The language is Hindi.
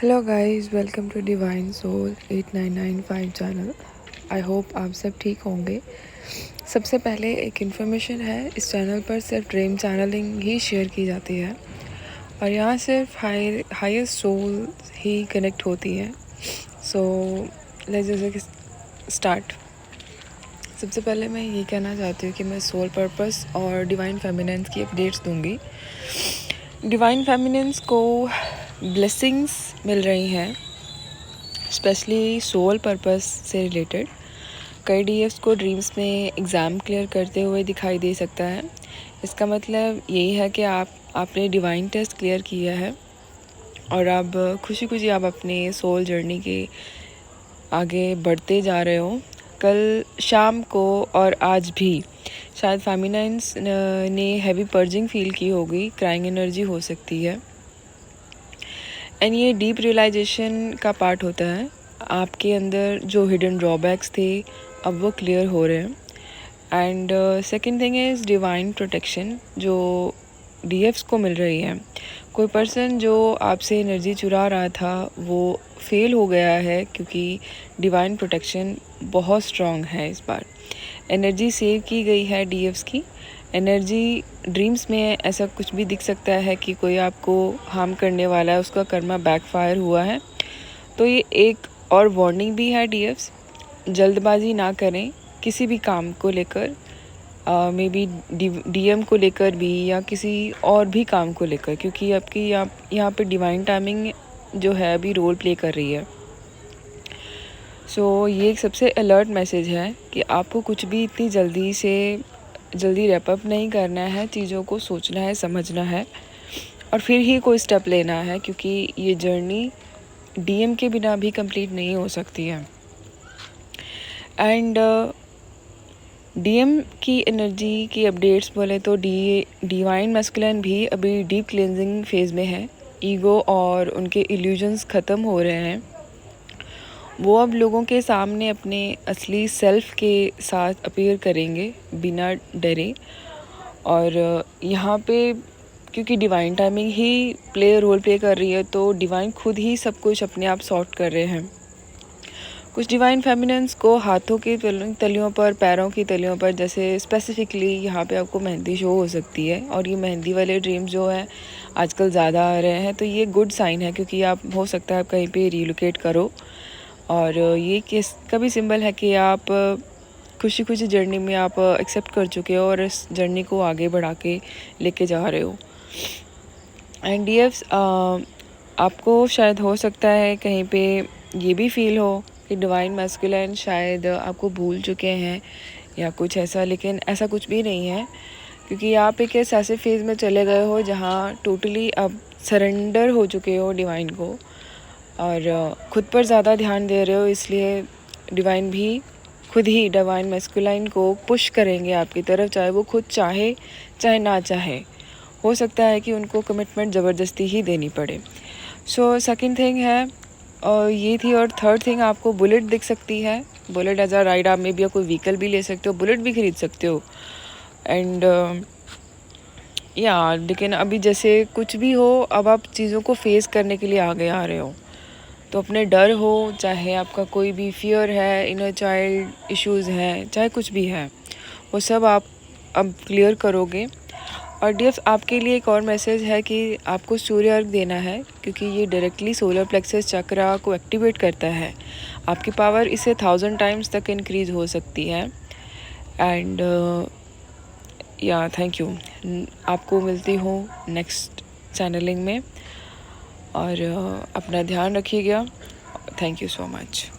Hello guys, welcome to divine soul 8995 channel. I hope आप सब ठीक होंगे। सबसे पहले एक इन्फॉर्मेशन है, इस चैनल पर सिर्फ ड्रीम चैनलिंग ही शेयर की जाती है और यहाँ सिर्फ हायर सोल ही कनेक्ट होती है। So let's just start. सबसे पहले मैं ये कहना चाहती हूँ कि मैं सोल पर्पस और डिवाइन फेमिनेंस की अपडेट्स दूँगी। डिवाइन फेमिनेंस को ब्लेसिंग्स मिल रही हैं, स्पेशली सोल पर्पस से रिलेटेड। कई डीएफ्स को ड्रीम्स में एग्ज़ाम क्लियर करते हुए दिखाई दे सकता है। इसका मतलब यही है कि आपने डिवाइन टेस्ट क्लियर किया है और अब खुशी खुशी आप अपने सोल जर्नी के आगे बढ़ते जा रहे हो। कल शाम को और आज भी शायद फेमिनाइंस ने हैवी पर्जिंग फील की होगी, क्राइंग एनर्जी हो सकती है एंड ये डीप रियलाइजेशन का पार्ट होता है। आपके अंदर जो हिडन ड्रॉबैक्स थे अब वो क्लियर हो रहे हैं। And second thing is divine protection जो डीएफ्स को मिल रही है। कोई पर्सन जो आपसे एनर्जी चुरा रहा था वो फेल हो गया है क्योंकि डिवाइन प्रोटेक्शन बहुत स्ट्रॉन्ग है। इस बार एनर्जी सेव की गई है डीएफ्स की एनर्जी। ड्रीम्स में ऐसा कुछ भी दिख सकता है कि कोई आपको हार्म करने वाला है, उसका कर्मा बैकफायर हुआ है, तो ये एक और वार्निंग भी है डीएफ्स। जल्दबाजी ना करें किसी भी काम को लेकर, मे बी डीएम को लेकर भी या किसी और भी काम को लेकर, क्योंकि आपकी यहाँ पे डिवाइन टाइमिंग जो है अभी रोल प्ले कर रही है। सो ये एक सबसे अलर्ट मैसेज है कि आपको कुछ भी इतनी जल्दी रैपअप नहीं करना है, चीज़ों को सोचना है, समझना है और फिर ही कोई स्टेप लेना है, क्योंकि ये जर्नी डीएम के बिना भी कंप्लीट नहीं हो सकती है। एंड डीएम की एनर्जी की अपडेट्स बोले तो डिवाइन मैस्कुलिन भी अभी डीप क्लेंजिंग फेज़ में है। ईगो और उनके इल्यूजन्स ख़त्म हो रहे हैं। वो अब लोगों के सामने अपने असली सेल्फ के साथ अपीयर करेंगे बिना डरे। और यहाँ पे क्योंकि डिवाइन टाइमिंग ही रोल प्ले कर रही है, तो डिवाइन खुद ही सब कुछ अपने आप सॉर्ट कर रहे हैं। कुछ डिवाइन फेमिनेंस को हाथों की तलियों पर, पैरों की तलियों पर, जैसे स्पेसिफिकली यहाँ पे आपको मेहंदी शो हो सकती है और ये मेहंदी वाले ड्रीम जो है आजकल ज़्यादा आ रहे हैं, तो ये गुड साइन है क्योंकि आप हो सकता है आप कहीं पे रिलोकेट करो। और ये किसका भी सिंबल है कि आप खुशी खुशी जर्नी में आप एक्सेप्ट कर चुके हो और इस जर्नी को आगे बढ़ा के लेके जा रहे हो। एंड डीएफ्स आपको शायद हो सकता है कहीं पे ये भी फील हो कि डिवाइन मैस्कुलिन शायद आपको भूल चुके हैं या कुछ ऐसा, लेकिन ऐसा कुछ भी नहीं है क्योंकि आप एक ऐसे फेज़ में चले गए हो जहाँ टोटली अब सरेंडर हो चुके हो डिवाइन को और खुद पर ज़्यादा ध्यान दे रहे हो। इसलिए डिवाइन भी खुद ही डिवाइन मैस्कुलाइन को पुश करेंगे आपकी तरफ, चाहे वो खुद चाहे चाहे ना चाहे। हो सकता है कि उनको कमिटमेंट ज़बरदस्ती ही देनी पड़े। सो सेकंड थिंग है और ये थी। और थर्ड थिंग, आपको बुलेट दिख सकती है। बुलेट एज अ राइड, आप में भी कोई व्हीकल भी ले सकते हो, बुलेट भी खरीद सकते हो। एंड या लेकिन अभी जैसे कुछ भी हो, अब आप चीज़ों को फेस करने के लिए आगे आ रहे हो, तो अपने डर हो, चाहे आपका कोई भी फियर है, इनर चाइल्ड इश्यूज़ हैं, चाहे कुछ भी है, वो सब आप अब क्लियर करोगे। और डीएफ आपके लिए एक और मैसेज है कि आपको सूर्य अर्घ देना है क्योंकि ये डायरेक्टली सोलर प्लेक्सस चक्रा को एक्टिवेट करता है। आपकी पावर इससे 1000 टाइम्स तक इंक्रीज हो सकती है। एंड या थैंक यू। आपको मिलती हूँ नेक्स्ट चैनलिंग में और अपना ध्यान रखिएगा। Thank you so much.